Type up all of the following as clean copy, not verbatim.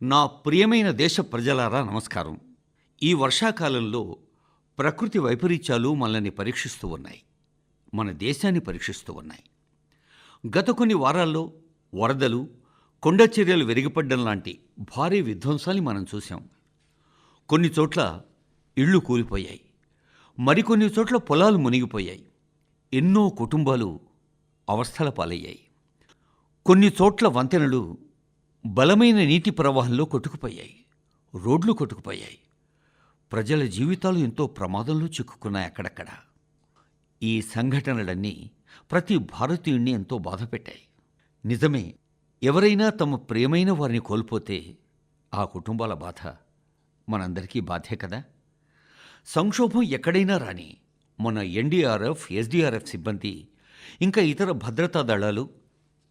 నా ప్రియమైన దేశ ప్రజలారా నమస్కారం. ఈ వర్షాకాలంలో ప్రకృతి వైపరీత్యాలు మనల్ని పరీక్షిస్తూ ఉన్నాయి. మన దేశాన్ని పరీక్షిస్తూ ఉన్నాయి. గత కొన్ని వారాల్లో వరదలు, కొండ చర్యలు విరిగిపడ్డం లాంటి భారీ విధ్వంసాన్ని మనం చూసాం. కొన్ని చోట్ల ఇళ్ళు కూలిపోయాయి. మరికొన్ని చోట్ల పొలాలు మునిగిపోయాయి. ఎన్నో కుటుంబాలు అవస్థల పాలయ్యాయి. కొన్ని చోట్ల వంతెనలు బలమైన నీటి ప్రవాహంలో కొట్టుకుపోయాయి. రోడ్లు కొట్టుకుపోయాయి. ప్రజల జీవితాలు ఎంతో ప్రమాదంలో చిక్కుకున్నాయి అక్కడక్కడ. ఈ సంఘటనలన్నీ ప్రతి భారతీయుణ్ణి ఎంతో బాధపెట్టాయి. నిజమే, ఎవరైనా తమ ప్రియమైన వారిని కోల్పోతే ఆ కుటుంబాల బాధ మనందరికీ బాధే కదా. సంక్షోభం ఎక్కడైనా రాని మన ఎన్డీఆర్ఎఫ్, ఎస్డీఆర్ఎఫ్ సిబ్బంది ఇంకా ఇతర భద్రతా దళాలు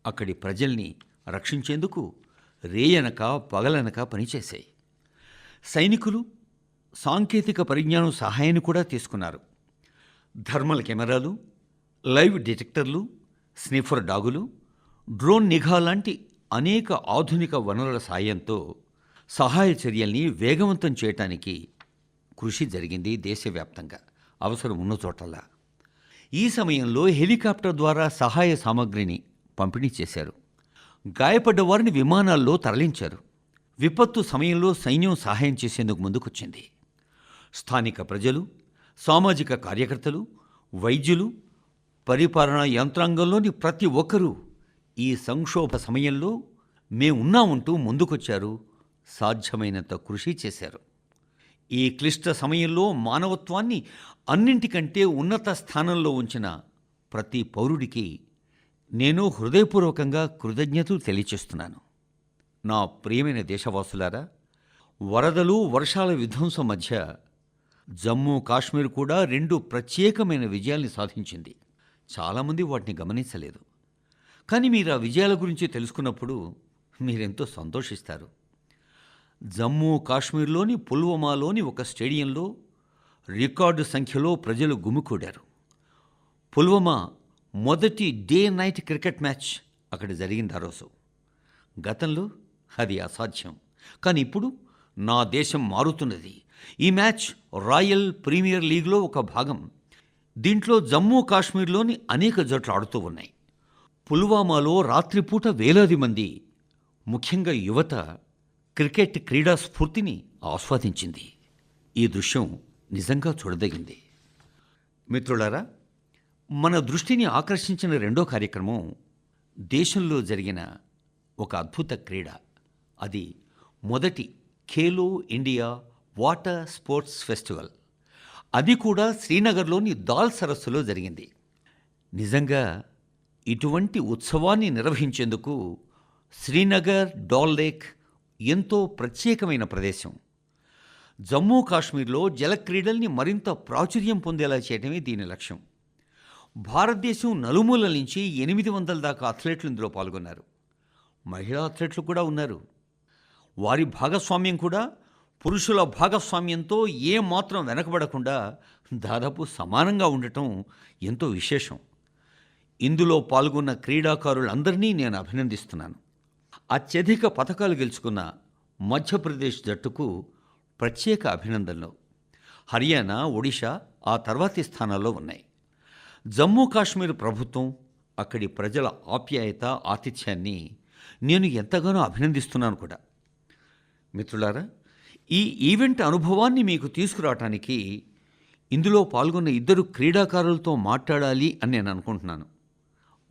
అక్కడి ప్రజల్ని రక్షించేందుకు రేయనక పగలనక పనిచేశాయి. సైనికులు సాంకేతిక పరిజ్ఞానం సహాయాన్ని కూడా తీసుకున్నారు. థర్మల్ కెమెరాలు, లైవ్ డిటెక్టర్లు, స్నిఫర్ డాగులు, డ్రోన్ నిఘా లాంటి అనేక ఆధునిక వనరుల సాయంతో సహాయ చర్యల్ని వేగవంతం చేయటానికి కృషి జరిగింది దేశవ్యాప్తంగా, అవసరం ఉన్న చోటల్లా. ఈ సమయంలో హెలికాప్టర్ ద్వారా సహాయ సామగ్రిని పంపిణీ చేశారు. గాయపడ్డ వారిని విమానాల్లో తరలించారు. విపత్తు సమయంలో సైన్యం సహాయం చేసేందుకు ముందుకొచ్చింది. స్థానిక ప్రజలు, సామాజిక కార్యకర్తలు, వైద్యులు, పరిపాలనా యంత్రాంగంలోని ప్రతి ఒక్కరూ ఈ సంక్షోభ సమయంలో మేమున్నామంటూ ముందుకొచ్చారు. సాధ్యమైనంత కృషి చేశారు. ఈ క్లిష్ట సమయంలో మానవత్వాన్ని అన్నింటికంటే ఉన్నత స్థానంలో ఉంచిన ప్రతి పౌరుడికి నేను హృదయపూర్వకంగా కృతజ్ఞతలు తెలియచేస్తున్నాను. నా ప్రియమైన దేశవాసులారా, వరదలు, వర్షాల విధ్వంసం మధ్య జమ్మూ కాశ్మీర్ కూడా 2 ప్రత్యేకమైన విజయాల్ని సాధించింది. చాలామంది వాటిని గమనించలేదు. కానీ మీరు ఆ విజయాల గురించి తెలుసుకున్నప్పుడు మీరెంతో సంతోషిస్తారు. జమ్మూ కాశ్మీర్లోని పుల్వామాలోని ఒక స్టేడియంలో రికార్డు సంఖ్యలో ప్రజలు గుమికూడారు. పుల్వామా మొదటి డే నైట్ క్రికెట్ మ్యాచ్ అక్కడ జరిగింది ఆ రోజు. గతంలో అది అసాధ్యం. కానీ ఇప్పుడు నా దేశం మారుతున్నది. ఈ మ్యాచ్ రాయల్ ప్రీమియర్ లీగ్లో ఒక భాగం. దీంట్లో జమ్మూ కాశ్మీర్లోని అనేక జట్లు ఆడుతూ ఉన్నాయి. పుల్వామాలో రాత్రిపూట వేలాది మంది, ముఖ్యంగా యువత, క్రికెట్ క్రీడా స్ఫూర్తిని ఆస్వాదించింది. ఈ దృశ్యం నిజంగా చూడదగింది. మిత్రులారా, మన దృష్టిని ఆకర్షించిన రెండో కార్యక్రమం దేశంలో జరిగిన ఒక అద్భుత క్రీడ. అది మొదటి Khelo India water sports festival. అది కూడా శ్రీనగర్లోని దాల్ సరస్సులో జరిగింది. నిజంగా ఇటువంటి ఉత్సవాన్ని నిర్వహించేందుకు శ్రీనగర్ డాల్ లేక్ ఎంతో ప్రత్యేకమైన ప్రదేశం. జమ్మూ కాశ్మీర్లో జలక్రీడల్ని మరింత ప్రాచుర్యం పొందేలా చేయడమే దీని లక్ష్యం. భారతదేశం నలుమూలల నుంచి 800 దాకా అథ్లెట్లు ఇందులో పాల్గొన్నారు. మహిళా అథ్లెట్లు కూడా ఉన్నారు. వారి భాగస్వామ్యం కూడా పురుషుల భాగస్వామ్యంతో ఏమాత్రం వెనకబడకుండా దాదాపు సమానంగా ఉండటం ఎంతో విశేషం. ఇందులో పాల్గొన్న క్రీడాకారులందరినీ నేను అభినందిస్తున్నాను. అత్యధిక పతకాలు గెలుచుకున్న మధ్యప్రదేశ్ జట్టుకు ప్రత్యేక అభినందనలు. హర్యానా, ఒడిషా ఆ తర్వాతి స్థానాల్లో ఉన్నాయి. జమ్మూ కాశ్మీర్ ప్రభుత్వం, అక్కడి ప్రజల ఆప్యాయత, ఆతిథ్యాన్ని నేను ఎంతగానో అభినందిస్తున్నాను కూడా. మిత్రులారా, ఈ ఈవెంట్ అనుభవాన్ని మీకు తీసుకురావటానికి ఇందులో పాల్గొన్న 2 క్రీడాకారులతో మాట్లాడాలి అని నేను అనుకుంటున్నాను.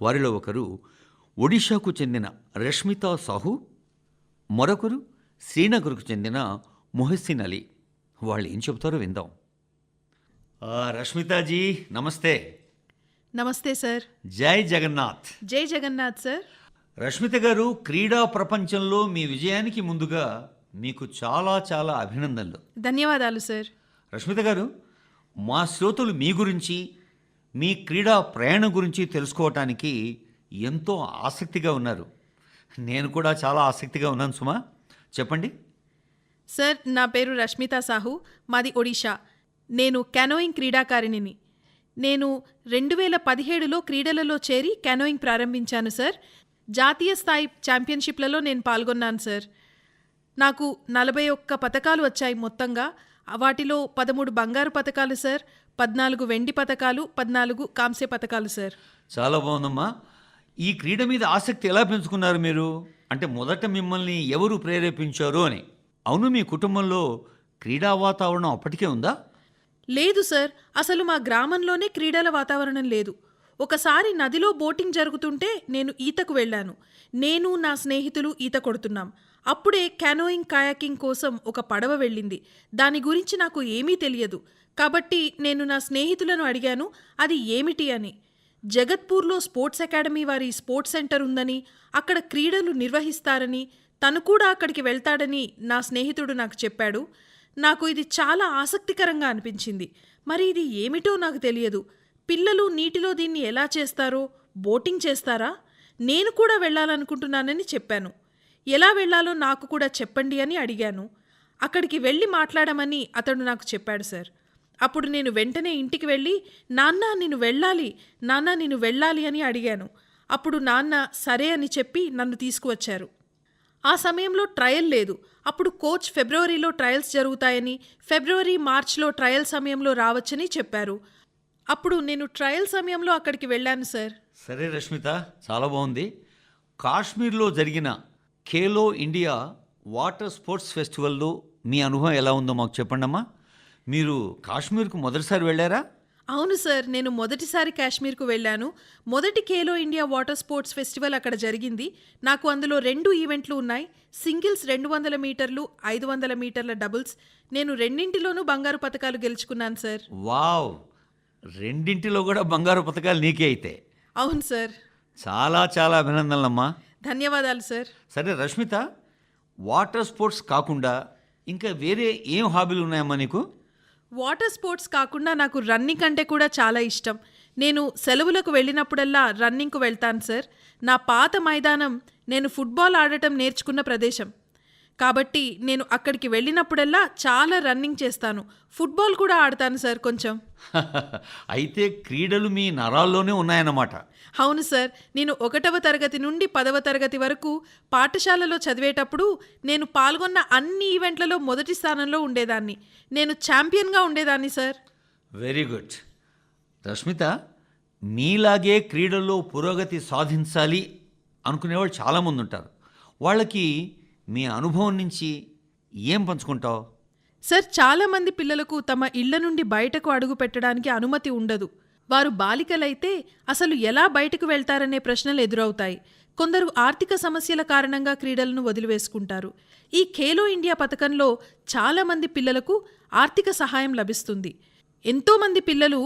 వారిలో ఒకరు ఒడిషాకు చెందిన రష్మితా సాహు, మరొకరు శ్రీనగర్కు చెందిన మొహసిన్ అలీ. వాళ్ళు ఏం చెబుతారో విందాం. రష్మితాజీ నమస్తే. నమస్తే సార్. జై జగన్నాథ్. జై జగన్నాథ్ సార్. రష్మిత గారు, క్రీడా ప్రపంచంలో మీ విజయానికి ముందుగా మీకు చాలా చాలా అభినందనలు. ధన్యవాదాలు సార్. రష్మిత గారు, మా శ్రోతలు మీ గురించి, మీ క్రీడా ప్రయాణం గురించి తెలుసుకోవటానికి ఎంతో ఆసక్తిగా ఉన్నారు. నేను కూడా చాలా ఆసక్తిగా ఉన్నాను సుమా. చెప్పండి. సార్, నా పేరు రష్మితా సాహు, మాది ఒడిషా. నేను కెనోయింగ్ క్రీడాకారిణిని. నేను 2017లో క్రీడలలో చేరి కెనోయింగ్ ప్రారంభించాను సార్. జాతీయ స్థాయి ఛాంపియన్షిప్లలో నేను పాల్గొన్నాను సార్. నాకు 41 పతకాలు వచ్చాయి మొత్తంగా. వాటిలో 13 బంగారు పతకాలు సార్, 14 వెండి పతకాలు, 14 కాంస్య పతకాలు సార్. చాలా బాగుందమ్మా. ఈ క్రీడ మీద ఆసక్తి ఎలా పెంచుకున్నారు మీరు? అంటే మొదట మిమ్మల్ని ఎవరు ప్రేరేపించారు అని. అవును, మీ కుటుంబంలో క్రీడా వాతావరణం అప్పటికే ఉందా? లేదు సార్, అసలు మా గ్రామంలోనే క్రీడల వాతావరణం లేదు. ఒకసారి నదిలో బోటింగ్ జరుగుతుంటే నేను ఈతకు వెళ్ళాను. నేను నా స్నేహితులు ఈత కొడుతున్నాం. అప్పుడే క్యానోయింగ్ కయాకింగ్ కోసం ఒక పడవ వెళ్ళింది. దాని గురించి నాకు ఏమీ తెలియదు. కాబట్టి నేను నా స్నేహితులను అడిగాను అది ఏమిటి అని. జగత్పూర్లో స్పోర్ట్స్ అకాడమీ వారి స్పోర్ట్స్ సెంటర్ ఉందని, అక్కడ క్రీడలు నిర్వహిస్తారని, తను కూడా అక్కడికి వెళ్తాడని నా స్నేహితుడు నాకు చెప్పాడు. నాకు ఇది చాలా ఆసక్తికరంగా అనిపించింది. మరి ఇది ఏమిటో నాకు తెలియదు. పిల్లలు నీటిలో దీన్ని ఎలా చేస్తారో, బోటింగ్ చేస్తారా? నేను కూడా వెళ్ళాలనుకుంటున్నానని చెప్పాను. ఎలా వెళ్ళాలో నాకు కూడా చెప్పండి అని అడిగాను. అక్కడికి వెళ్ళి మాట్లాడమని అతడు నాకు చెప్పాడు సార్. అప్పుడు నేను వెంటనే ఇంటికి వెళ్ళి నాన్న నేను వెళ్ళాలి అని అడిగాను. అప్పుడు నాన్న సరే అని చెప్పి నన్ను తీసుకువచ్చారు. ఆ సమయంలో ట్రయల్ లేదు. అప్పుడు కోచ్ ఫిబ్రవరిలో ట్రయల్స్ జరుగుతాయని, ఫిబ్రవరి మార్చ్లో ట్రయల్ సమయంలో రావచ్చని చెప్పారు. అప్పుడు నేను ట్రయల్ సమయంలో అక్కడికి వెళ్ళాను సార్. సరే రష్మిత, చాలా బాగుంది. కాశ్మీర్లో జరిగిన ఖేలో ఇండియా వాటర్ స్పోర్ట్స్ ఫెస్టివల్లో మీ అనుభవం ఎలా ఉందో మాకు చెప్పండమ్మా. మీరు కాశ్మీర్కు మొదటిసారి వెళ్ళారా? అవును సార్, నేను మొదటిసారి కాశ్మీర్కు వెళ్ళాను. మొదటి Khelo India water sports festival అక్కడ జరిగింది. నాకు అందులో 2 ఈవెంట్లు ఉన్నాయి. సింగిల్స్ 200 మీటర్లు, 500 మీటర్ల డబుల్స్. నేను రెండింటిలోనూ బంగారు పతకాలు గెలుచుకున్నాను సార్. వావ్, రెండింటిలో కూడా బంగారు పతకాలు నీకే అయితే. అవును సార్. చాలా చాలా అభినందనలమ్మా. ధన్యవాదాలు సార్. సరే రష్మిత, వాటర్ స్పోర్ట్స్ కాకుండా ఇంకా వేరే ఏం హాబీలు ఉన్నాయమ్మా నీకు? వాటర్ స్పోర్ట్స్ కాకుండా నాకు రన్నింగ్ అంటే కూడా చాలా ఇష్టం. నేను సెలవులకు వెళ్ళినప్పుడల్లా రన్నింగ్కు వెళ్తాను సార్. నా పాత మైదానం నేను ఫుట్బాల్ ఆడటం నేర్చుకున్న ప్రదేశం. కాబట్టి నేను అక్కడికి వెళ్ళినప్పుడల్లా చాలా రన్నింగ్ చేస్తాను. ఫుట్బాల్ కూడా ఆడతాను సార్ కొంచెం. అయితే క్రీడలు మీ నరాల్లోనే ఉన్నాయన్నమాట. అవును సార్, నేను 1వ తరగతి నుండి 10వ తరగతి వరకు పాఠశాలలో చదివేటప్పుడు నేను పాల్గొన్న అన్ని ఈవెంట్లలో మొదటి స్థానంలో ఉండేదాన్ని. నేను ఛాంపియన్గా ఉండేదాన్ని సార్. Very good. రష్మిత, మీలాగే క్రీడల్లో పురోగతి సాధించాలి అనుకునేవాళ్ళు చాలామంది ఉంటారు. వాళ్ళకి మీ అనుభవం నుంచి ఏం పంచుకుంటావు? సార్, చాలామంది పిల్లలకు తమ ఇళ్ల నుండి బయటకు అడుగు పెట్టడానికి అనుమతి ఉండదు. వారు బాలికలైతే అసలు ఎలా బయటకు వెళ్తారనే ప్రశ్నలు ఎదురవుతాయి. కొందరు ఆర్థిక సమస్యల కారణంగా క్రీడలను వదిలివేసుకుంటారు. ఈ ఖేలో ఇండియా పథకంలో చాలామంది పిల్లలకు ఆర్థిక సహాయం లభిస్తుంది. ఎంతోమంది పిల్లలు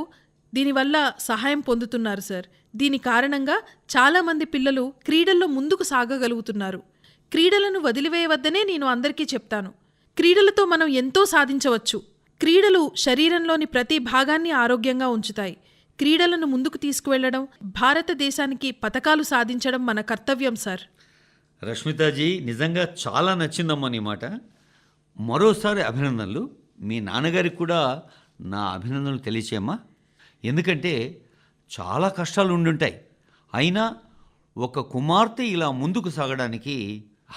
దీనివల్ల సహాయం పొందుతున్నారు సార్. దీని కారణంగా చాలామంది పిల్లలు క్రీడల్లో ముందుకు సాగగలుగుతున్నారు. క్రీడలను వదిలివేయవద్దనే నేను అందరికీ చెప్తాను. క్రీడలతో మనం ఎంతో సాధించవచ్చు. క్రీడలు శరీరంలోని ప్రతి భాగాన్ని ఆరోగ్యంగా ఉంచుతాయి. క్రీడలను ముందుకు తీసుకువెళ్లడం, భారతదేశానికి పతకాలు సాధించడం మన కర్తవ్యం సార్. రష్మితాజీ, నిజంగా చాలా నచ్చిందమ్మా నీ మాట. మరోసారి అభినందనలు. మీ నాన్నగారికి కూడా నా అభినందనలు తెలియచేయమ్మా. ఎందుకంటే చాలా కష్టాలు ఉండుంటాయి. అయినా ఒక కుమార్తె ఇలా ముందుకు సాగడానికి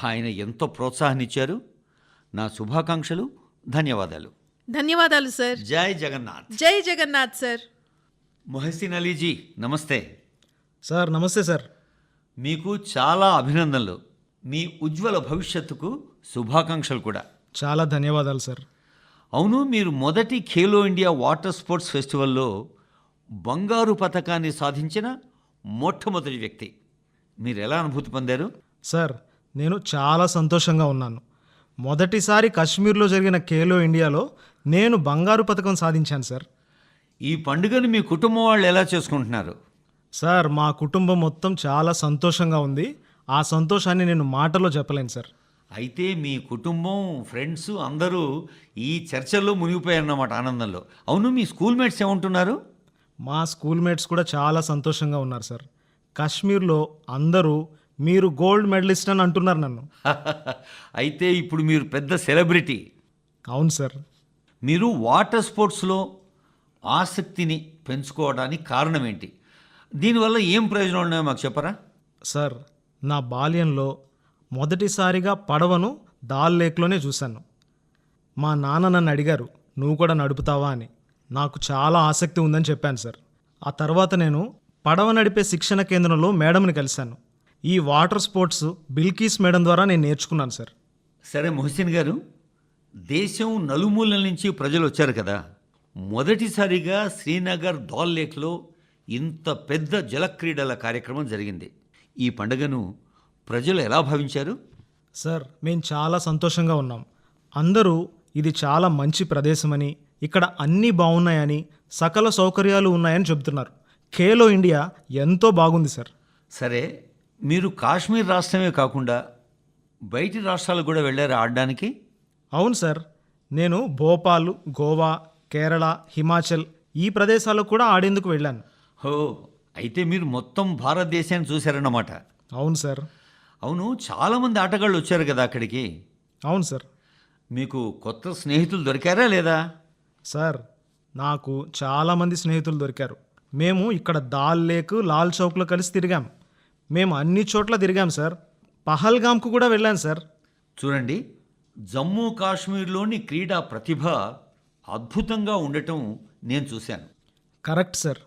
ఆయన ఎంతో ప్రోత్సాహాన్ని ఇచ్చారు. నా శుభాకాంక్షలు, ధన్యవాదాలు. ధన్యవాదాలు సార్. జై జగన్నాథ్. జై జగన్నాథ్ సార్. మొహసిన్ అలీజీ, నమస్తే. సార్ నమస్తే సార్. మీకు చాలా అభినందనలు. మీ ఉజ్వల భవిష్యత్తుకు శుభాకాంక్షలు కూడా. చాలా ధన్యవాదాలు సార్. అవును, మీరు మొదటి ఖేలో ఇండియా వాటర్ స్పోర్ట్స్ ఫెస్టివల్లో బంగారు పతకాన్ని సాధించిన మొట్టమొదటి వ్యక్తి. మీరు ఎలా అనుభూతి పొందారు? సార్, నేను చాలా సంతోషంగా ఉన్నాను. మొదటిసారి కాశ్మీర్లో జరిగిన ఖేలో ఇండియాలో నేను బంగారు పతకం సాధించాను సార్. ఈ పండుగను మీ కుటుంబం వాళ్ళు ఎలా చేసుకుంటున్నారు? సార్, మా కుటుంబం మొత్తం చాలా సంతోషంగా ఉంది. ఆ సంతోషాన్ని నేను మాటలో చెప్పలేను సార్. అయితే మీ కుటుంబం, ఫ్రెండ్స్ అందరూ ఈ చర్చల్లో మునిగిపోయారన్నమాట ఆనందంలో. అవును, మీ స్కూల్ మేట్స్ ఏమంటున్నారు? మా స్కూల్ మేట్స్ కూడా చాలా సంతోషంగా ఉన్నారు సార్. కాశ్మీర్లో అందరూ మీరు గోల్డ్ మెడలిస్ట్ అని అంటున్నారు నన్ను. అయితే ఇప్పుడు మీరు పెద్ద సెలబ్రిటీ. అవును సార్. మీరు వాటర్ స్పోర్ట్స్లో ఆసక్తిని పెంచుకోవడానికి కారణం ఏంటి? దీనివల్ల ఏం ప్రయోజనాలు ఉన్నాయో మాకు చెప్పరా? సార్, నా బాల్యంలో మొదటిసారిగా పడవను డాల్ లేక్లోనే చూశాను. మా నాన్న నన్ను అడిగారు, నువ్వు కూడా నడుపుతావా అని. నాకు చాలా ఆసక్తి ఉందని చెప్పాను సార్. ఆ తర్వాత నేను పడవ నడిపే శిక్షణ కేంద్రంలో మేడంని కలిశాను. ఈ వాటర్ స్పోర్ట్స్ బిల్కీస్ మేడం ద్వారా నేను నేర్చుకున్నాను సార్. సరే మొహసిన్ గారు, దేశం నలుమూలల నుంచి ప్రజలు వచ్చారు కదా. మొదటిసారిగా శ్రీనగర్ దాల్ లేక్లో ఇంత పెద్ద జలక్రీడల కార్యక్రమం జరిగింది. ఈ పండుగను ప్రజలు ఎలా భావించారు? సార్, మేము చాలా సంతోషంగా ఉన్నాం. అందరూ ఇది చాలా మంచి ప్రదేశమని, ఇక్కడ అన్నీ బాగున్నాయని, సకల సౌకర్యాలు ఉన్నాయని చెబుతున్నారు. ఖేలో ఇండియా ఎంతో బాగుంది సార్. సరే, మీరు కాశ్మీర్ రాష్ట్రమే కాకుండా బయటి రాష్ట్రాలు కూడా వెళ్ళారు ఆడడానికి? అవును సార్, నేను భోపాల్, గోవా, కేరళ, హిమాచల్ ఈ ప్రదేశాలకు కూడా ఆడేందుకు వెళ్ళాను. హో, అయితే మీరు మొత్తం భారతదేశాన్ని చూశారన్నమాట. అవును సార్. అవును, చాలామంది ఆటగాళ్ళు వచ్చారు కదా అక్కడికి. అవును సార్. మీకు కొత్త స్నేహితులు దొరికారా లేదా? సార్, నాకు చాలామంది స్నేహితులు దొరికారు. మేము ఇక్కడ దాల్ లేక్, లాల్ చౌక్లో కలిసి తిరిగాం. మేము అన్ని చోట్ల తిరిగాం సార్. పహల్గామ్కు కూడా వెళ్ళాను సార్. చూడండి, జమ్మూ కాశ్మీర్లోని క్రీడా ప్రతిభ అద్భుతంగా ఉండటం నేను చూశాను. Correct sir.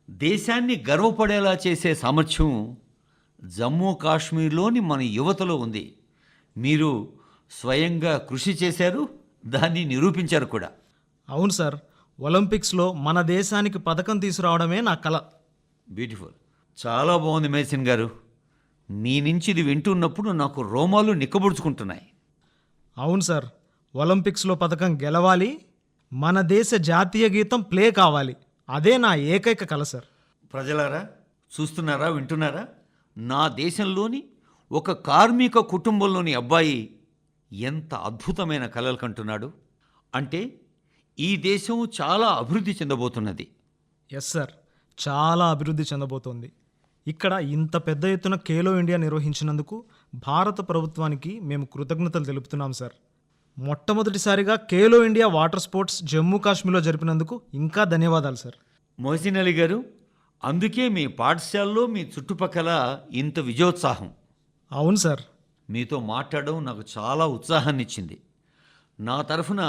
దేశాన్ని గర్వపడేలా చేసే సామర్థ్యం జమ్మూ కాశ్మీర్లోని మన యువతలో ఉంది. మీరు స్వయంగా కృషి చేశారు, దాన్ని నిరూపించారు కూడా. అవును సార్, ఒలింపిక్స్లో మన దేశానికి పథకం తీసుకురావడమే నా కల. బ్యూటిఫుల్. చాలా బాగుంది మేసిన్ గారు. మీ నుంచి ఇది వింటున్నప్పుడు నాకు రోమాలు నిక్కబుడుచుకుంటున్నాయి. అవును సార్, ఒలింపిక్స్లో పథకం గెలవాలి, మన దేశ జాతీయ గీతం ప్లే కావాలి. అదే నా ఏకైక కల సార్. ప్రజలారా, చూస్తున్నారా, వింటున్నారా? నా దేశంలోని ఒక కార్మిక కుటుంబంలోని అబ్బాయి ఎంత అద్భుతమైన కలలు కంటున్నాడు. అంటే ఈ దేశం చాలా అభివృద్ధి చెందబోతున్నది. ఎస్ సార్, చాలా అభివృద్ధి చెందబోతోంది. ఇక్కడ ఇంత పెద్ద ఎత్తున ఖేలో ఇండియా నిర్వహించినందుకు భారత ప్రభుత్వానికి మేము కృతజ్ఞతలు తెలుపుతున్నాం సార్. మొట్టమొదటిసారిగా Khelo India water sports Jammu కాశ్మీర్లో జరిపినందుకు ఇంకా ధన్యవాదాలు సార్. మొహసిన్ అలీ గారు, అందుకే మీ పాఠశాలలో మీ చుట్టుపక్కల ఇంత విజయోత్సాహం. అవును సార్. మీతో మాట్లాడడం నాకు చాలా ఉత్సాహాన్ని ఇచ్చింది. నా తరఫున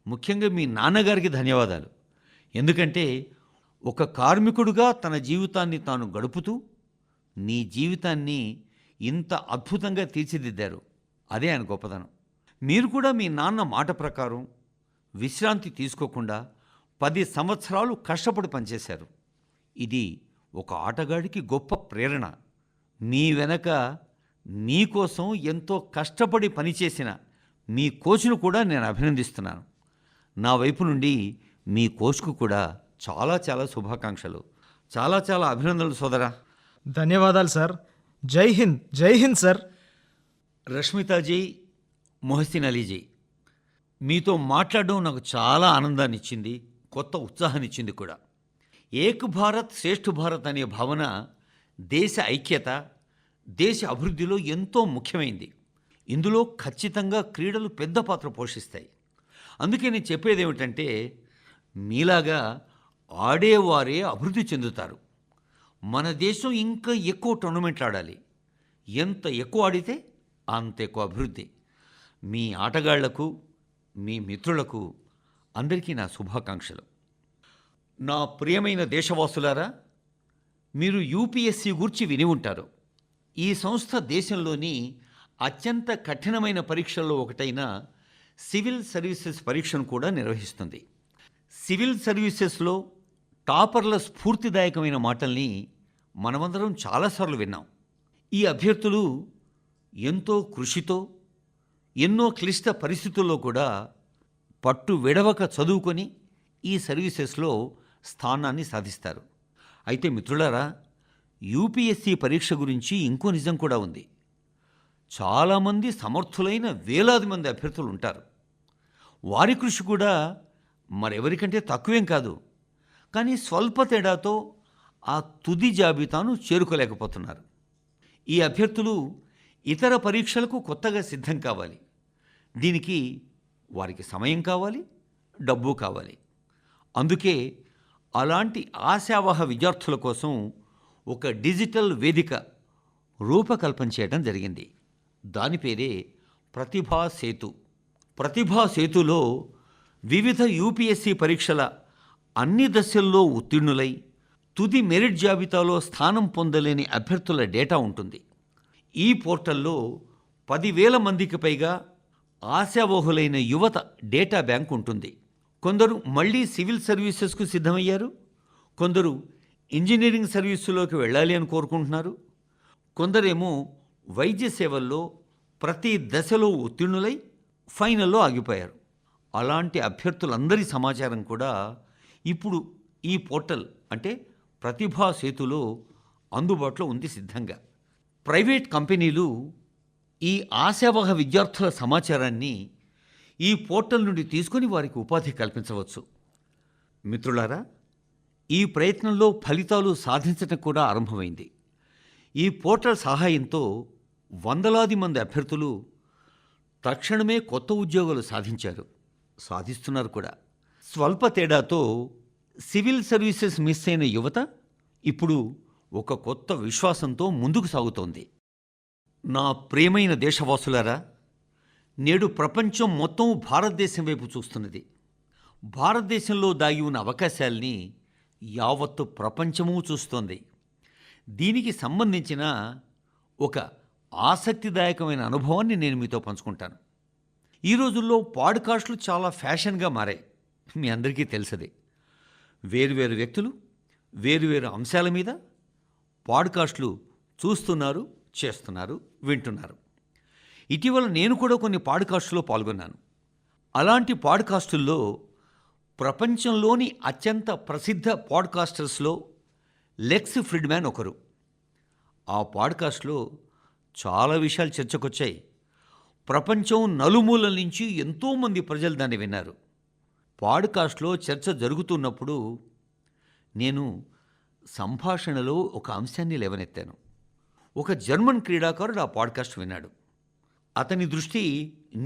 ముఖ్యంగా మీ నాన్నగారికి ధన్యవాదాలు. ఎందుకంటే ఒక కార్మికుడుగా తన జీవితాన్ని తాను గడుపుతూ నీ జీవితాన్ని ఇంత అద్భుతంగా తీర్చిదిద్దారు. అదే ఆయన గొప్పతనం. మీరు కూడా మీ నాన్న మాట ప్రకారం విశ్రాంతి తీసుకోకుండా 10 సంవత్సరాలు కష్టపడి పనిచేశారు. ఇది ఒక ఆటగాడికి గొప్ప ప్రేరణ. మీ వెనక మీకోసం ఎంతో కష్టపడి పనిచేసిన మీ కోచ్ను కూడా నేను అభినందిస్తున్నాను. నా వైపు నుండి మీ కోచ్కు కూడా చాలా చాలా శుభాకాంక్షలు. చాలా చాలా అభినందనలు సోదరా. ధన్యవాదాలు సార్. జై హింద్, జై హింద్ సార్. రష్మితాజీ, మొహసిన్ అలీజీ, మీతో మాట్లాడడం నాకు చాలా ఆనందాన్ని ఇచ్చింది, కొత్త ఉత్సాహాన్ని ఇచ్చింది కూడా. ఏక్ భారత్ శ్రేష్ఠ భారత్ అనే భావన దేశ ఐక్యత, దేశ అభివృద్ధిలో ఎంతో ముఖ్యమైంది. ఇందులో ఖచ్చితంగా క్రీడలు పెద్ద పాత్ర పోషిస్తాయి. అందుకే నేను చెప్పేది ఏమిటంటే, మీలాగా ఆడేవారే అభివృద్ధి చెందుతారు. మన దేశం ఇంకా ఎక్కువ టోర్నమెంట్లు ఆడాలి. ఎంత ఎక్కువ ఆడితే అంత ఎక్కువ అభివృద్ధి. మీ ఆటగాళ్లకు, మీ మిత్రులకు అందరికీ నా శుభాకాంక్షలు. నా ప్రియమైన దేశవాసులారా, మీరు యూపీఎస్సీ గురించి విని ఉంటారు. ఈ సంస్థ దేశంలోని అత్యంత కఠినమైన పరీక్షల్లో ఒకటైన సివిల్ సర్వీసెస్ పరీక్షను కూడా నిర్వహిస్తుంది. సివిల్ సర్వీసెస్లో టాపర్ల స్ఫూర్తిదాయకమైన మాటల్ని మనమందరం చాలాసార్లు విన్నాం. ఈ అభ్యర్థులు ఎంతో కృషితో ఎన్నో క్లిష్ట పరిస్థితుల్లో కూడా పట్టు విడవక చదువుకొని ఈ సర్వీసెస్లో స్థానాన్ని సాధిస్తారు. అయితే మిత్రులారా, యూపీఎస్సీ పరీక్ష గురించి ఇంకో నిజం కూడా ఉంది. చాలామంది సమర్థులైన వేలాది మంది అభ్యర్థులు ఉంటారు. వారి కృషి కూడా మరెవరికంటే తక్కువేం కాదు. కానీ స్వల్ప తేడాతో ఆ తుది జాబితాను చేరుకోలేకపోతున్నారు. ఈ అభ్యర్థులు ఇతర పరీక్షలకు కొత్తగా సిద్ధం కావాలి. దీనికి వారికి సమయం కావాలి, డబ్బు కావాలి. అందుకే అలాంటి ఆశావహ విద్యార్థుల కోసం ఒక డిజిటల్ వేదిక రూపకల్పన చేయడం జరిగింది. దాని పేరే ప్రతిభా సేతు. ప్రతిభా సేతులో వివిధ యూపీఎస్సీ పరీక్షల అన్ని దశల్లో ఉత్తీర్ణులై తుది మెరిట్ జాబితాలో స్థానం పొందలేని అభ్యర్థుల డేటా ఉంటుంది. ఈ పోర్టల్లో 10,000 మందికి పైగా ఆశావహులైన యువత డేటా బ్యాంక్ ఉంటుంది. కొందరు మళ్ళీ సివిల్ సర్వీసెస్కు సిద్ధమయ్యారు, కొందరు ఇంజనీరింగ్ సర్వీసులోకి వెళ్ళాలి అని కోరుకుంటున్నారు, కొందరేమో వైద్య సేవల్లో ప్రతి దశలో ఉత్తీర్ణులై ఫైనల్లో ఆగిపోయారు. అలాంటి అభ్యర్థులందరి సమాచారం కూడా ఇప్పుడు ఈ పోర్టల్ అంటే ప్రతిభా సేతులో అందుబాటులో ఉంది సిద్ధంగా. ప్రైవేట్ కంపెనీలు ఈ ఆశావహ విద్యార్థుల సమాచారాన్ని ఈ పోర్టల్ నుండి తీసుకొని వారికి ఉపాధి కల్పించవచ్చు. మిత్రులారా, ఈ ప్రయత్నంలో ఫలితాలు సాధించడం కూడా ఆరంభమైంది. ఈ పోర్టల్ సహాయంతో వందలాది మంది అభ్యర్థులు తక్షణమే కొత్త ఉద్యోగాలు సాధిస్తున్నారు కూడా. స్వల్ప తేడాతో సివిల్ సర్వీసెస్ మిస్ అయిన యువత ఇప్పుడు ఒక కొత్త విశ్వాసంతో ముందుకు సాగుతోంది. నా ప్రియమైన దేశవాసులారా, నేడు ప్రపంచం మొత్తం భారతదేశం వైపు చూస్తున్నది. భారతదేశంలో దాగి ఉన్న అవకాశాల్ని యావత్తు ప్రపంచమూ చూస్తోంది. దీనికి సంబంధించిన ఒక ఆసక్తిదాయకమైన అనుభవాన్ని నేను మీతో పంచుకుంటాను. ఈ రోజుల్లో పాడ్కాస్ట్లు చాలా ఫ్యాషన్గా మారాయి. మీ అందరికీ తెలుసది. వేరువేరు వ్యక్తులు వేరువేరు అంశాల మీద పాడ్కాస్ట్లు చూస్తున్నారు, చేస్తున్నారు, వింటున్నారు. ఇటీవల నేను కూడా కొన్ని పాడ్కాస్టుల్లో పాల్గొన్నాను. అలాంటి పాడ్కాస్టుల్లో ప్రపంచంలోని అత్యంత ప్రసిద్ధ పాడ్కాస్టర్స్లో లెక్స్ ఫ్రిడ్మ్యాన్ ఒకరు. ఆ పాడ్కాస్ట్లో చాలా విషయాలు చర్చకొచ్చాయి. ప్రపంచం నలుమూలల నుంచి ఎంతోమంది ప్రజలు దాన్ని విన్నారు. పాడ్కాస్ట్లో చర్చ జరుగుతున్నప్పుడు నేను సంభాషణలో ఒక అంశాన్ని లేవనెత్తాను. ఒక జర్మన్ క్రీడాకారుడు ఆ పాడ్కాస్ట్ విన్నాడు. అతని దృష్టి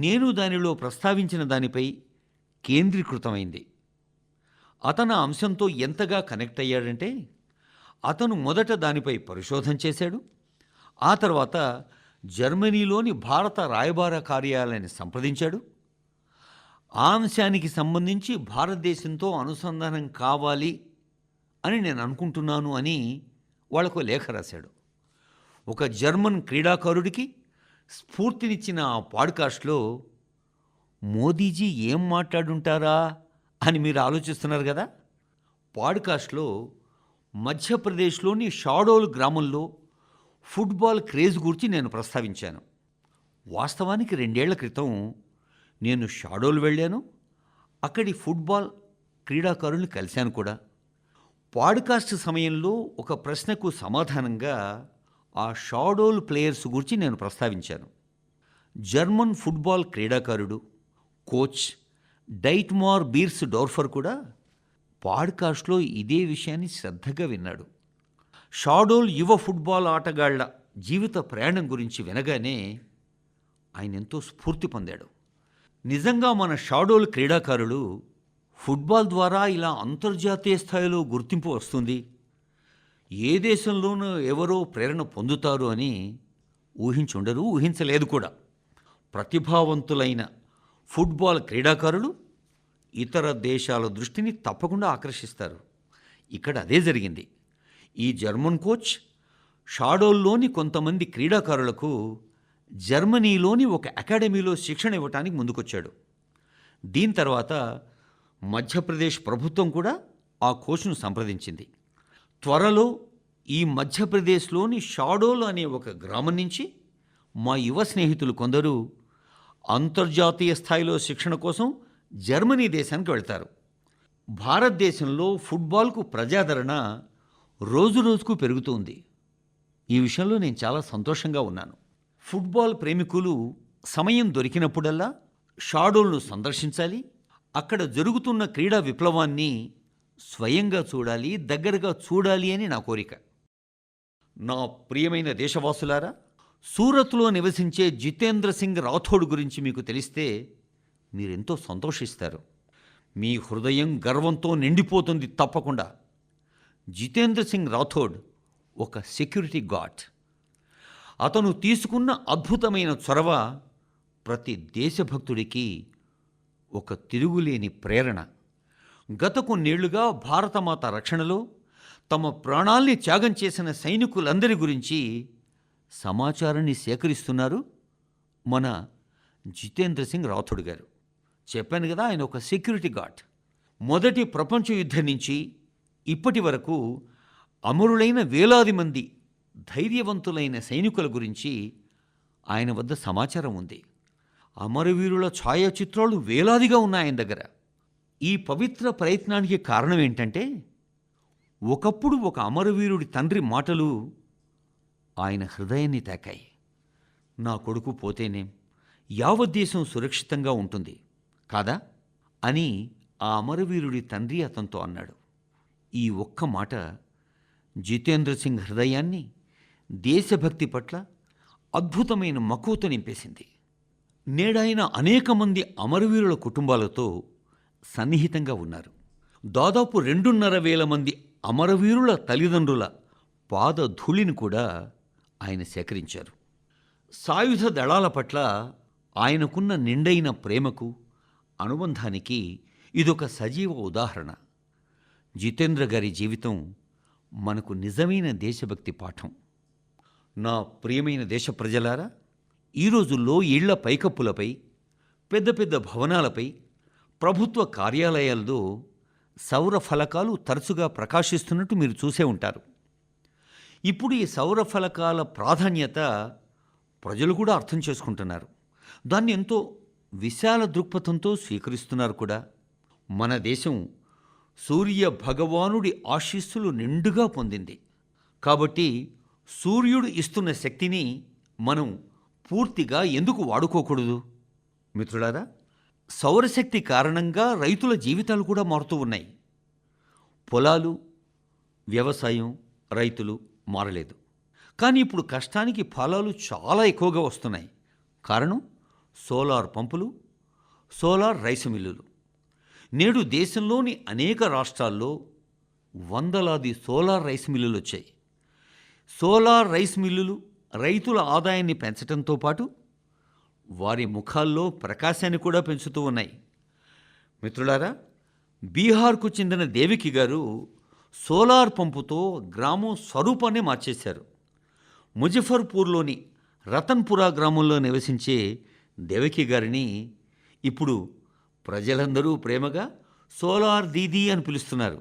నేను దానిలో ప్రస్తావించిన దానిపై కేంద్రీకృతమైంది. అతను ఆ అంశంతో ఎంతగా కనెక్ట్ అయ్యాడంటే అతను మొదట దానిపై పరిశోధన చేశాడు. ఆ తర్వాత జర్మనీలోని భారత రాయబార కార్యాలయాన్ని సంప్రదించాడు. ఆ అంశానికి సంబంధించి భారతదేశంతో అనుసంధానం కావాలి అని నేను అనుకుంటున్నాను అని వాళ్లకు లేఖ రాశాడు. ఒక జర్మన్ క్రీడాకారుడికి స్ఫూర్తినిచ్చిన ఆ పాడ్కాస్ట్లో మోదీజీ ఏం మాట్లాడుంటారా అని మీరు ఆలోచిస్తున్నారు కదా. పాడ్కాస్ట్లో మధ్యప్రదేశ్లోని షాడోల్ గ్రామంలో ఫుట్బాల్ క్రేజ్ గురించి నేను ప్రస్తావించాను. వాస్తవానికి 2 ఏళ్ల క్రితం నేను షాడోల్ వెళ్ళాను. అక్కడి ఫుట్బాల్ క్రీడాకారుల్ని కలిశాను కూడా. పాడ్కాస్ట్ సమయంలో ఒక ప్రశ్నకు సమాధానంగా ఆ షాడోల్ ప్లేయర్స్ గురించి నేను ప్రస్తావించాను. జర్మన్ ఫుట్బాల్ క్రీడాకారుడు కోచ్ డైట్మార్ బీర్స్ డోర్ఫర్ కూడా పాడ్కాస్ట్లో ఇదే విషయాన్ని శ్రద్ధగా విన్నాడు. షాడోల్ యువ ఫుట్బాల్ ఆటగాళ్ల జీవిత ప్రయాణం గురించి వినగానే ఆయన ఎంతో స్ఫూర్తి పొందాడు. నిజంగా మన షాడోల్ క్రీడాకారులు ఫుట్బాల్ ద్వారా ఇలా అంతర్జాతీయ స్థాయిలో గుర్తింపు వస్తుంది, ఏ దేశంలోనూ ఎవరో ప్రేరణ పొందుతారు అని ఊహించుండరు, ఊహించలేదు కూడా. ప్రతిభావంతులైన ఫుట్బాల్ క్రీడాకారులు ఇతర దేశాల దృష్టిని తప్పకుండా ఆకర్షిస్తారు. ఇక్కడ అదే జరిగింది. ఈ జర్మన్ కోచ్ షాడోల్లోని కొంతమంది క్రీడాకారులకు జర్మనీలోని ఒక అకాడమీలో శిక్షణ ఇవ్వటానికి ముందుకొచ్చాడు. దీని తర్వాత మధ్యప్రదేశ్ ప్రభుత్వం కూడా ఆ కోచ్ను సంప్రదించింది. త్వరలో ఈ మధ్యప్రదేశ్లోని షాడోల్ అనే ఒక గ్రామం నుంచి మా యువ స్నేహితులు కొందరు అంతర్జాతీయ స్థాయిలో శిక్షణ కోసం జర్మనీ దేశానికి వెళ్తారు. భారతదేశంలో ఫుట్బాల్కు ప్రజాదరణ రోజురోజుకు పెరుగుతుంది. ఈ విషయంలో నేను చాలా సంతోషంగా ఉన్నాను. ఫుట్బాల్ ప్రేమికులు సమయం దొరికినప్పుడల్లా షాడోల్ను సందర్శించాలి. అక్కడ జరుగుతున్న క్రీడా విప్లవాన్ని స్వయంగా చూడాలి, దగ్గరగా చూడాలి అని నా కోరిక. నా ప్రియమైన దేశవాసులారా, సూరత్లో నివసించే జితేంద్ర సింగ్ రాథోడ్ గురించి మీకు తెలిస్తే మీరెంతో సంతోషిస్తారు. మీ హృదయం గర్వంతో నిండిపోతుంది తప్పకుండా. జితేంద్ర సింగ్ రాథోడ్ ఒక సెక్యూరిటీ గార్డ్. అతను తీసుకున్న అద్భుతమైన చొరవ ప్రతి దేశభక్తుడికి ఒక తిరుగులేని ప్రేరణ. గత కొన్నేళ్లుగా భారతమాత రక్షణలో తమ ప్రాణాల్ని త్యాగం చేసిన సైనికులందరి గురించి సమాచారాన్ని సేకరిస్తున్నారు మన జితేంద్ర సింగ్ రాథోడ్ గారు. చెప్పాను కదా, ఆయన ఒక సెక్యూరిటీ గార్డ్. మొదటి ప్రపంచ యుద్ధం నుంచి ఇప్పటి వరకు అమరులైన వేలాది మంది ధైర్యవంతులైన సైనికుల గురించి ఆయన వద్ద సమాచారం ఉంది. అమరవీరుల ఛాయాచిత్రాలు వేలాదిగా ఉన్నాయి ఆయన దగ్గర. ఈ పవిత్ర ప్రయత్నానికి కారణం ఏంటంటే, ఒకప్పుడు ఒక అమరవీరుడి తండ్రి మాటలు ఆయన హృదయాన్ని తాకాయి. నా కొడుకు పోతేనేం, యావత్ దేశం సురక్షితంగా ఉంటుంది కాదా అని ఆ అమరవీరుడి తండ్రి అతనితో అన్నాడు. ఈ ఒక్క మాట జితేంద్ర సింగ్ హృదయాన్ని దేశభక్తి పట్ల అద్భుతమైన మక్కువతో నింపేసింది. నేడాయన అనేక మంది అమరవీరుల కుటుంబాలతో సన్నిహితంగా ఉన్నారు. దాదాపు 2,500 మంది అమరవీరుల తల్లిదండ్రుల పాదధూళిని కూడా ఆయన సేకరించారు. సాయుధ దళాల పట్ల ఆయనకున్న నిండైన ప్రేమకు, అనుబంధానికి ఇదొక సజీవ ఉదాహరణ. జితేంద్ర గారి జీవితం మనకు నిజమైన దేశభక్తి పాఠం. నా ప్రియమైన దేశ ప్రజలారా, ఈ రోజుల్లో ఇళ్ల పైకప్పులపై, పెద్ద పెద్ద భవనాలపై, ప్రభుత్వ కార్యాలయాల్లో సౌర ఫలకాలు తరచుగా ప్రకాశిస్తున్నట్టు మీరు చూసే ఉంటారు. ఇప్పుడు ఈ సౌర ఫలకాల ప్రాధాన్యత ప్రజలు కూడా అర్థం చేసుకుంటున్నారు. దాన్ని ఎంతో విశాల దృక్పథంతో స్వీకరిస్తున్నారు కూడా. మన దేశం సూర్య భగవానుడి ఆశీస్సులు నిండుగా పొందింది. కాబట్టి సూర్యుడు ఇస్తున్న శక్తిని మనం పూర్తిగా ఎందుకు వాడుకోకూడదు? మిత్రులారా, సౌరశక్తి కారణంగా రైతుల జీవితాలు కూడా మారుతూ ఉన్నాయి. పొలాలు, వ్యవసాయం, రైతులు మారలేదు. కానీ ఇప్పుడు కష్టానికి ఫలాలు చాలా ఎక్కువగా వస్తున్నాయి. కారణం సోలార్ పంపులు, సోలార్ రైస్ మిల్లులు. నేడు దేశంలోని అనేక రాష్ట్రాల్లో వందలాది సోలార్ రైస్ మిల్లులు వచ్చాయి. సోలార్ రైస్ మిల్లులు రైతుల ఆదాయాన్ని పెంచడంతో పాటు వారి ముఖాల్లో ప్రకాశాన్ని కూడా పెంచుతూ ఉన్నాయి. మిత్రులారా, బీహార్కు చెందిన దేవికి గారు సోలార్ పంపుతో గ్రామం స్వరూపాన్ని మార్చేశారు. ముజఫర్పూర్లోని రతన్పురా గ్రామంలో నివసించే దేవకి గారిని ఇప్పుడు ప్రజలందరూ ప్రేమగా సోలార్ దీదీ అని పిలుస్తున్నారు.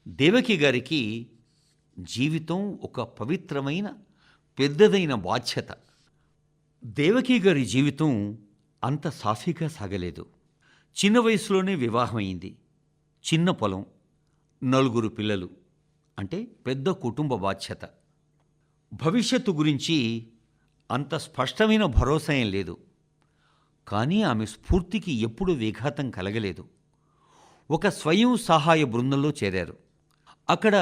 దేవకి గారికి జీవితం ఒక పవిత్రమైన, పెద్దదైన బాధ్యత. దేవకి గారి జీవితం అంత సాఫీగా సాగలేదు. చిన్న వయసులోనే వివాహమైంది. చిన్న పొలం, 4 పిల్లలు, అంటే పెద్ద కుటుంబ బాధ్యత. భవిష్యత్తు గురించి అంత స్పష్టమైన భరోసా ఏం లేదు. కానీ ఆమె స్ఫూర్తికి ఎప్పుడూ విఘాతం కలగలేదు. ఒక స్వయం సహాయ బృందంలో చేరారు. అక్కడ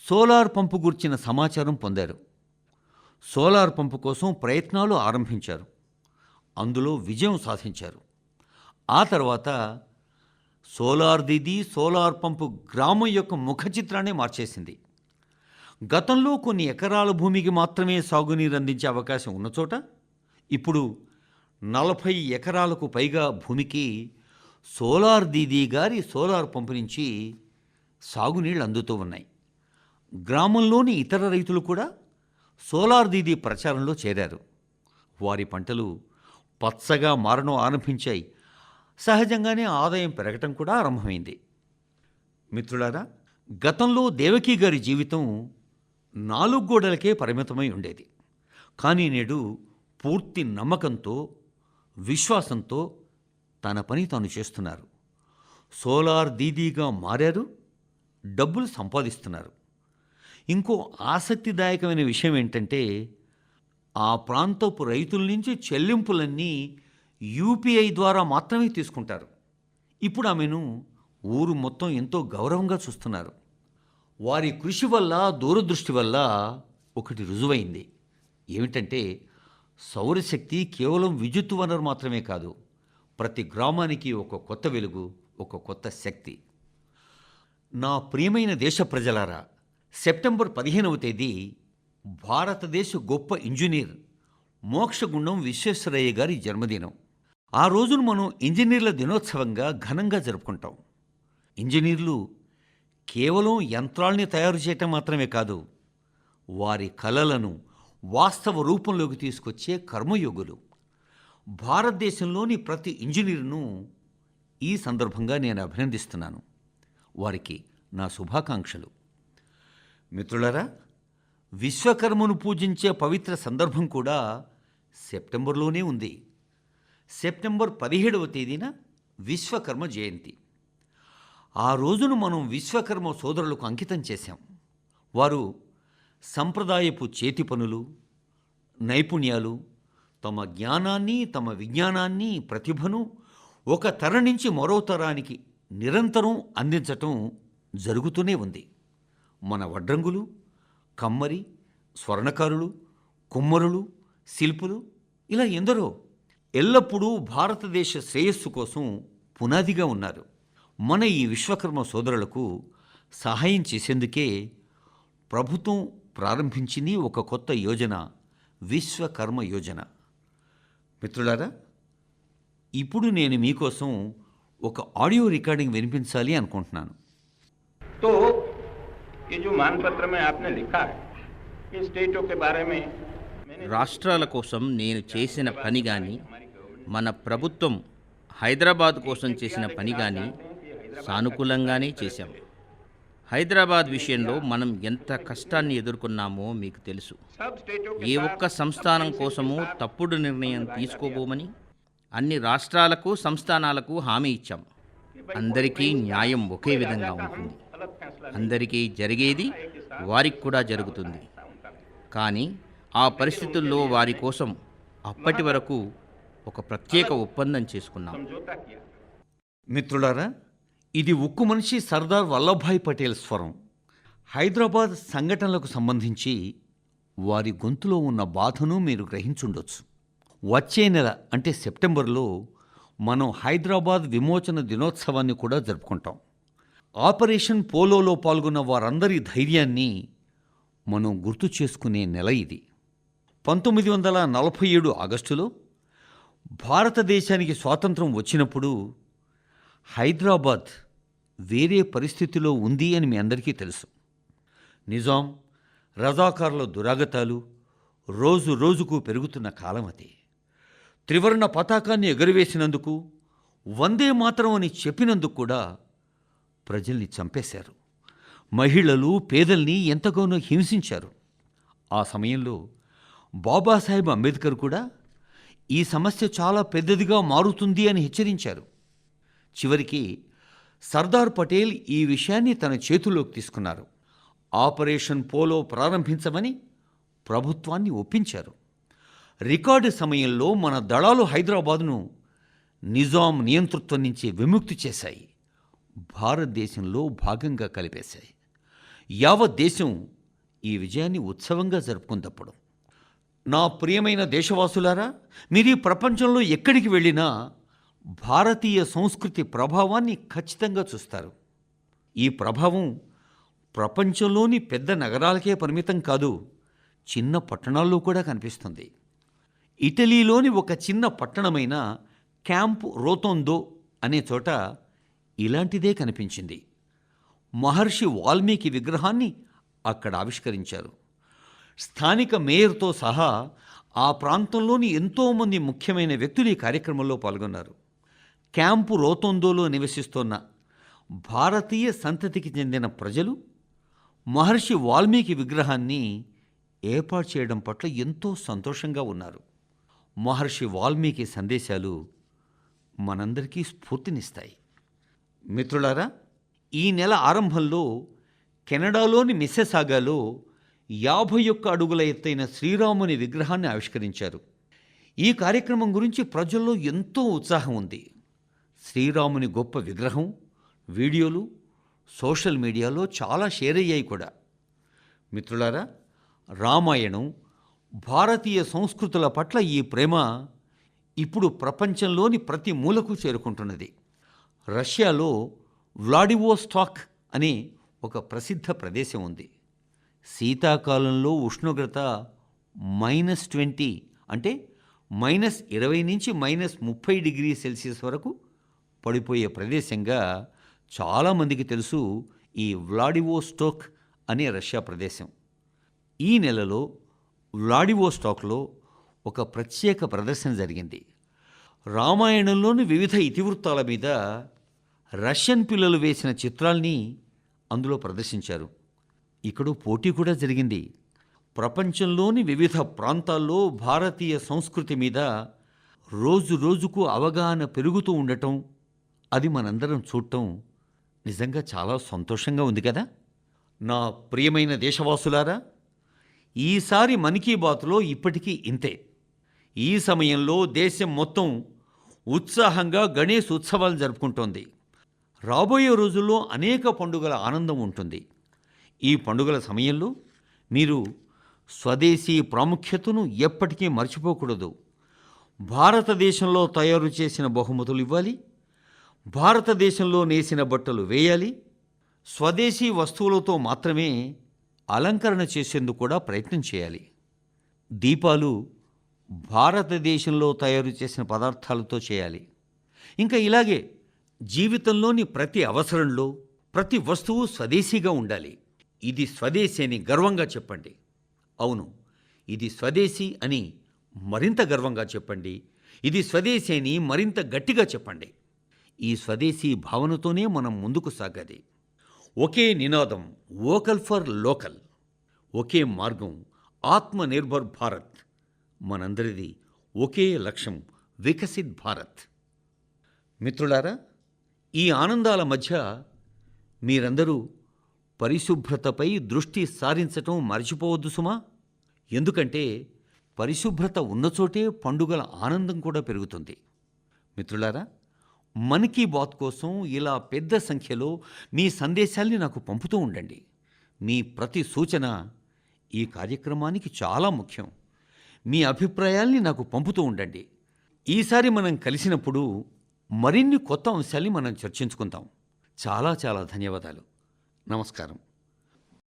సోలార్ పంపు గురించిన సమాచారం పొందారు. సోలార్ పంపు కోసం ప్రయత్నాలు ఆరంభించారు. అందులో విజయం సాధించారు. ఆ తర్వాత సోలార్ దీదీ సోలార్ పంపు గ్రామం యొక్క ముఖ చిత్రాన్ని మార్చేసింది. గతంలో కొన్ని ఎకరాల భూమికి మాత్రమే సాగునీరు అందించే అవకాశం ఉన్న చోట ఇప్పుడు 40 ఎకరాలకు పైగా భూమికి సోలార్ దీదీ గారి సోలార్ పంపు నుంచి సాగునీళ్ళు అందుతూ ఉన్నాయి. గ్రామంలోని ఇతర రైతులు కూడా సోలార్ దీదీ ప్రచారంలో చేరారు. వారి పంటలు పచ్చగా మారడం ఆరంభించాయి. సహజంగానే ఆదాయం పెరగటం కూడా ఆరంభమైంది. మిత్రులారా, గతంలో దేవకి గారి జీవితం 4 గోడలకే పరిమితమై ఉండేది. కానీ నేడు పూర్తి నమ్మకంతో, విశ్వాసంతో తన పని తాను చేస్తున్నారు. సోలార్ దీదీగా మారారు, డబ్బులు సంపాదిస్తున్నారు. ఇంకో ఆసక్తిదాయకమైన విషయం ఏంటంటే, ఆ ప్రాంతపు రైతుల నుంచి చెల్లింపులన్నీ యూపీఐ ద్వారా మాత్రమే తీసుకుంటారు. ఇప్పుడు ఆమెను ఊరు మొత్తం ఎంతో గౌరవంగా చూస్తున్నారు. వారి కృషి వల్ల, దూరదృష్టి వల్ల ఒకటి రుజువైంది. ఏమిటంటే, సౌరశక్తి కేవలం విద్యుత్ వనరు మాత్రమే కాదు, ప్రతి గ్రామానికి ఒక కొత్త వెలుగు, ఒక కొత్త శక్తి. నా ప్రియమైన దేశ ప్రజలారా, సెప్టెంబర్ 15వ తేదీ భారతదేశ గొప్ప ఇంజనీర్ మోక్షగుండం విశ్వేశ్వరయ్య గారి జన్మదినం. ఆ రోజును మనం ఇంజనీర్ల దినోత్సవంగా ఘనంగా జరుపుకుంటాం. ఇంజనీర్లు కేవలం యంత్రాల్ని తయారు చేయటం మాత్రమే కాదు, వారి కలలను వాస్తవ రూపంలోకి తీసుకొచ్చే కర్మయోగులు. భారతదేశంలోని ప్రతి ఇంజనీర్ను ఈ సందర్భంగా నేను అభినందిస్తున్నాను. వారికి నా శుభాకాంక్షలు. మిత్రులారా, విశ్వకర్మను పూజించే పవిత్ర సందర్భం కూడా సెప్టెంబర్లోనే ఉంది. సెప్టెంబర్ 17వ తేదీన విశ్వకర్మ జయంతి. ఆ రోజును మనం విశ్వకర్మ సోదరులకు అంకితం చేశాం. వారు సంప్రదాయపు చేతి పనులు, నైపుణ్యాలు, తమ జ్ఞానాన్ని, తమ విజ్ఞానాన్ని, ప్రతిభను ఒక తరం నుంచి మరో తరానికి నిరంతరం అందించటం జరుగుతూనే ఉంది. మన వడ్రంగులు, కమ్మరి, స్వర్ణకారులు, కుమ్మరులు, శిల్పులు, ఇలా ఎందరో ఎల్లప్పుడూ భారతదేశ శ్రేయస్సు కోసం పునాదిగా ఉన్నారు. మన ఈ విశ్వకర్మ సోదరులకు సహాయం చేసేందుకే ప్రభుత్వం ప్రారంభించింది ఒక కొత్త యోజన, విశ్వకర్మ యోజన. మిత్రులారా, ఇప్పుడు నేను మీకోసం ఒక ఆడియో రికార్డింగ్ వినిపించాలి అనుకుంటున్నాను. तो ये जो मानपत्र में आपने लिखा है, ये स्टेटों के बारे में मैंने రాష్ట్రాల కోసం నేను చేసిన పని కానీ, మన ప్రభుత్వం హైదరాబాద్ కోసం చేసిన పని కానీ సానుకూలంగానే చేశాం. హైదరాబాద్ విషయంలో మనం ఎంత కష్టాన్ని ఎదుర్కొన్నామో మీకు తెలుసు. सब स्टेटों ఏ ఒక్క సంస్థానం కోసమూ తప్పుడు నిర్ణయం తీసుకోబోమని అన్ని రాష్ట్రాలకు, సంస్థానాలకు హామీ ఇచ్చాం. అందరికీ న్యాయం ఒకే విధంగా ఉంటుంది. अलग फैसला అందరికీ జరిగేది వారికి కూడా జరుగుతుంది. కానీ ఆ పరిస్థితుల్లో వారి కోసం అప్పటి వరకు ఒక ప్రత్యేక ఒప్పందం చేసుకున్నాం. समझौता किया. మిత్రులారా, ఇది ఉక్కు మనిషి సర్దార్ వల్లభాయ్ పటేల్ స్వరం. హైదరాబాద్ సంఘటనలకు సంబంధించి వారి గొంతులో ఉన్న బాధను మీరు గ్రహించుండొచ్చు. వచ్చే నెల అంటే సెప్టెంబర్లో మనం హైదరాబాద్ విమోచన దినోత్సవాన్ని కూడా జరుపుకుంటాం. ఆపరేషన్ పోలోలో పాల్గొన్న వారందరి ధైర్యాన్ని మనం గుర్తు చేసుకునే నెల ఇది. 1947 ఆగస్టులో భారతదేశానికి స్వాతంత్రం వచ్చినప్పుడు హైదరాబాద్ వేరే పరిస్థితిలో ఉంది అని మీ అందరికీ తెలుసు. నిజాం, రజాకార్ల దురాగతాలు రోజు రోజుకు పెరుగుతున్న కాలం అది. త్రివర్ణ పతాకాన్ని ఎగురవేసినందుకు, వందే మాతరం అని చెప్పినందుకు కూడా ప్రజల్ని చంపేశారు. మహిళలు, పేదల్ని ఎంతగానో హింసించారు. ఆ సమయంలో బాబాసాహెబ్ అంబేద్కర్ కూడా ఈ సమస్య చాలా పెద్దదిగా మారుతుంది అని హెచ్చరించారు. చివరికి సర్దార్ పటేల్ ఈ విషయాన్ని తన చేతుల్లోకి తీసుకున్నారు. ఆపరేషన్ పోలో ప్రారంభించమని ప్రభుత్వాన్ని ఒప్పించారు. రికార్డు సమయంలో మన దళాలు హైదరాబాదును నిజాం నియంతృత్వం నుంచి విముక్తి చేశాయి. భారతదేశంలో భాగంగా కలిపేశాయి. యావత్ దేశం ఈ విజయాన్ని ఉత్సవంగా జరుపుకుందప్పుడు. నా ప్రియమైన దేశవాసులారా, మీరు ఈ ప్రపంచంలో ఎక్కడికి వెళ్ళినా భారతీయ సంస్కృతి ప్రభావాన్ని ఖచ్చితంగా చూస్తారు. ఈ ప్రభావం ప్రపంచంలోని పెద్ద నగరాలకే పరిమితం కాదు, చిన్న పట్టణాల్లో కూడా కనిపిస్తుంది. ఇటలీలోని ఒక చిన్న పట్టణమైన క్యాంప్ రోతోందో అనే చోట ఇలాంటిదే కనిపించింది. మహర్షి వాల్మీకి విగ్రహాన్ని అక్కడ ఆవిష్కరించారు. స్థానిక మేయర్తో సహా ఆ ప్రాంతంలోని ఎంతోమంది ముఖ్యమైన వ్యక్తులు ఈ కార్యక్రమంలో పాల్గొన్నారు. క్యాంపు రోతోందోలో నివసిస్తున్న భారతీయ సంతతికి చెందిన ప్రజలు మహర్షి వాల్మీకి విగ్రహాన్ని ఏర్పాటు చేయడం పట్ల ఎంతో సంతోషంగా ఉన్నారు. మహర్షి వాల్మీకి సందేశాలు మనందరికీ స్ఫూర్తినిస్తాయి. మిత్రులారా, ఈ నెల ఆరంభంలో కెనడాలోని మిస్సెసాగాలో 51 అడుగుల ఎత్తైన శ్రీరాముని విగ్రహాన్ని ఆవిష్కరించారు. ఈ కార్యక్రమం గురించి ప్రజల్లో ఎంతో ఉత్సాహం ఉంది. శ్రీరాముని గొప్ప విగ్రహం, వీడియోలు సోషల్ మీడియాలో చాలా షేర్ అయ్యాయి కూడా. మిత్రులారా, రామాయణం, భారతీయ సంస్కృతుల పట్ల ఈ ప్రేమ ఇప్పుడు ప్రపంచంలోని ప్రతి మూలకు చేరుకుంటున్నది. రష్యాలో వ్లాడివోస్టాక్ అనే ఒక ప్రసిద్ధ ప్రదేశం ఉంది. శీతాకాలంలో ఉష్ణోగ్రత -20 అంటే -20 నుంచి -30 °C వరకు పడిపోయే ప్రదేశంగా చాలామందికి తెలుసు ఈ వ్లాడివోస్టోక్ అనే రష్యా ప్రదేశం. ఈ నెలలో వ్లాడివోస్టాక్లో ఒక ప్రత్యేక ప్రదర్శన జరిగింది. రామాయణంలోని వివిధ ఇతివృత్తాల మీద రష్యన్ పిల్లలు వేసిన చిత్రాల్ని అందులో ప్రదర్శించారు. ఇక్కడ పోటీ కూడా జరిగింది. ప్రపంచంలోని వివిధ ప్రాంతాల్లో భారతీయ సంస్కృతి మీద రోజు రోజుకు అవగాహన పెరుగుతూ ఉండటం, అది మనందరం చూడటం నిజంగా చాలా సంతోషంగా ఉంది కదా. నా ప్రియమైన దేశవాసులారా, ఈసారి మన్ కీ బాత్లో ఇప్పటికీ ఇంతే. ఈ సమయంలో దేశం మొత్తం ఉత్సాహంగా గణేష్ ఉత్సవాలు జరుపుకుంటోంది. రాబోయే రోజుల్లో అనేక పండుగల ఆనందం ఉంటుంది. ఈ పండుగల సమయంలో మీరు స్వదేశీ ప్రాముఖ్యతను ఎప్పటికీ మర్చిపోకూడదు. భారతదేశంలో తయారు చేసిన బహుమతులు ఇవ్వాలి, భారతదేశంలో నేసిన బట్టలు వేయాలి, స్వదేశీ వస్తువులతో మాత్రమే అలంకరణ చేసేందుకు కూడా ప్రయత్నం చేయాలి. దీపాలు భారతదేశంలో తయారు చేసిన పదార్థాలతో చేయాలి. ఇంకా ఇలాగే జీవితంలోని ప్రతి అవసరంలో ప్రతి వస్తువు స్వదేశీగా ఉండాలి. ఇది స్వదేశీ అని గర్వంగా చెప్పండి. అవును, ఇది స్వదేశీ అని మరింత గర్వంగా చెప్పండి. ఇది స్వదేశీ అని మరింత గట్టిగా చెప్పండి. ఈ స్వదేశీ భావనతోనే మనం ముందుకు సాగాలి. ఒకే నినాదం వోకల్ ఫర్ లోకల్, ఒకే మార్గం ఆత్మనిర్భర్ భారత్. మనందరిది ఒకే లక్ష్యం వికసిత్ భారత్. మిత్రులారా, ఈ ఆనందాల మధ్య మీరందరూ పరిశుభ్రతపై దృష్టి సారించటం మర్చిపోవద్దు సుమా. ఎందుకంటే పరిశుభ్రత ఉన్నచోటే పండుగల ఆనందం కూడా పెరుగుతుంది. మిత్రులారా, మన్ కీ బాత్ కోసం ఇలా పెద్ద సంఖ్యలో మీ సందేశాల్ని నాకు పంపుతూ ఉండండి. మీ ప్రతి సూచన ఈ కార్యక్రమానికి చాలా ముఖ్యం. మీ అభిప్రాయాల్ని నాకు పంపుతూ ఉండండి. ఈసారి మనం కలిసినప్పుడు మరిన్ని కొత్త అంశాల్ని మనం చర్చించుకుందాం. చాలా చాలా ధన్యవాదాలు. నమస్కారం.